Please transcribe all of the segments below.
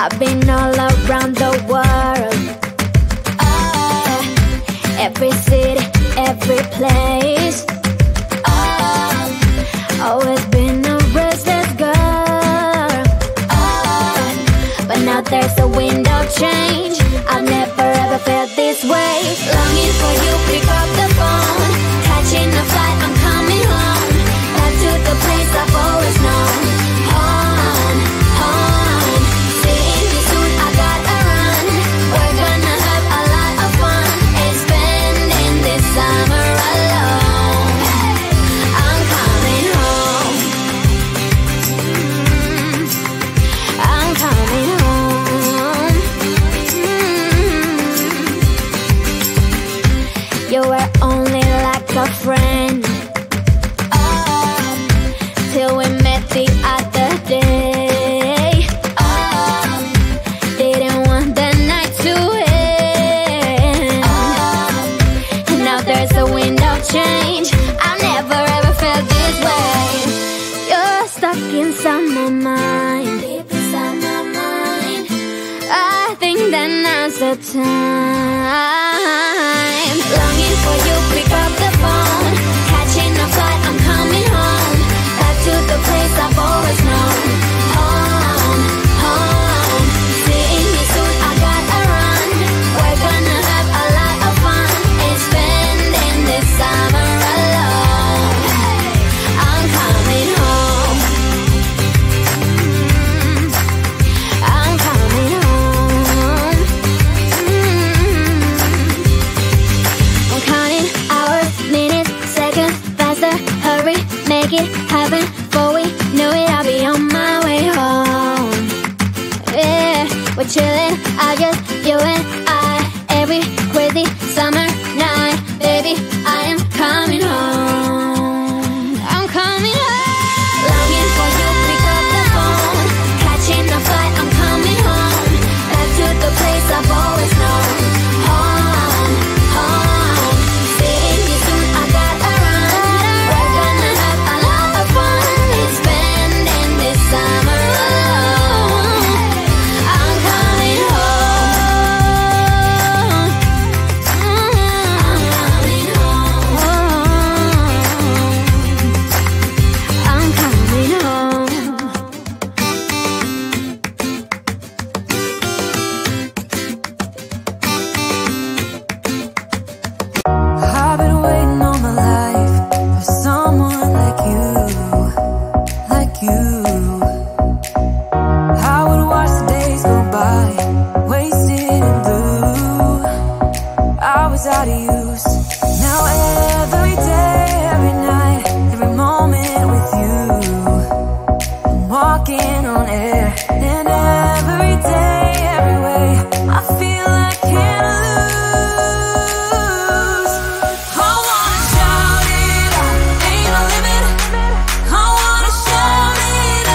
I've been all around the world, every city, every place. Always been a restless girl, but now there's a wind of change. I've never ever felt this way. Longing for you, pick up the phone. Catching a flight, I'm coming home. Back to the place I've always known. Home, home. Seeing you soon, I gotta run. We're gonna have a lot of fun and spending this summer alone. I'm coming home. I'm coming home. You were only like a friend, till we met the other day. Didn't want the night to end, and now there's a wind of change. I never ever felt this way. You're stuck inside my mind, deep inside my mind. I think that now's the time. Longing for you, pick up the phone. Catching a flight, I'm coming home. Back to the place I've always known. Home, home. Seeing you soon, I gotta run. We're gonna have a lot of fun and spending this summer alone. I'm coming home. I'm coming home. I'm counting hours, minutes, seconds, faster, hurry, make it happen. Before we knew it, I'll be on my way home. Yeah, we're chilling, I just, you and I. Every crazy summer night, baby, I am coming home. I'm coming home. Longing for you, pick up the phone. Catching a flight, I'm coming home. Back to the place I've always known. Home, home. Seeing you soon, I gotta run. We're gonna have a lot of fun and spending this summer alone. I'm coming home. I'm coming home. I'm coming home. I've been waiting all my life for someone like you, like you. I would watch the days go by, wasted in blue. I was out of use. Now every day, every night, every moment with you, I'm walking on air. And every day, every way, I feel I can't lose. I wanna shout it out, ain't no limit. I wanna shout it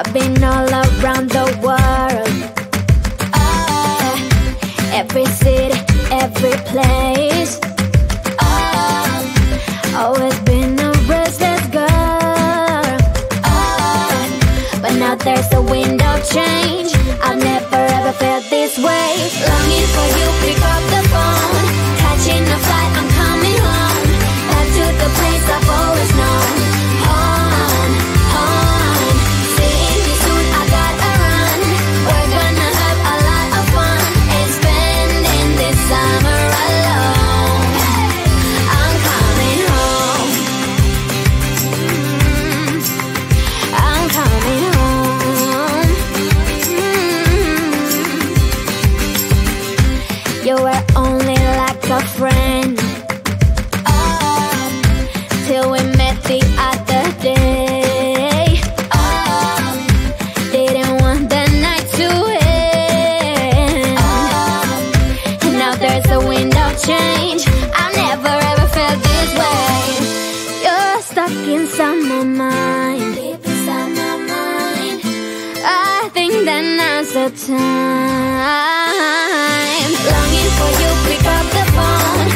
I've been all around the world, every city, every place. Always been a restless girl, but now there's a wind of change. I've never ever felt this way. Longing for you, pick up the phone. Catching a flight, I'm coming home. Back to the place I've always known. Home, home. Seeing you soon, I gotta run. We're gonna have a lot of fun and spending this summer alone. I'm coming home. I'm coming home. You were only like a friend, till we met the other day. Didn't want the night to end, and now there's a wind of change. I've never ever felt this way. You're stuck inside my mind, deep inside my mind. I think that now's the time. Longing for you, pick up the phone.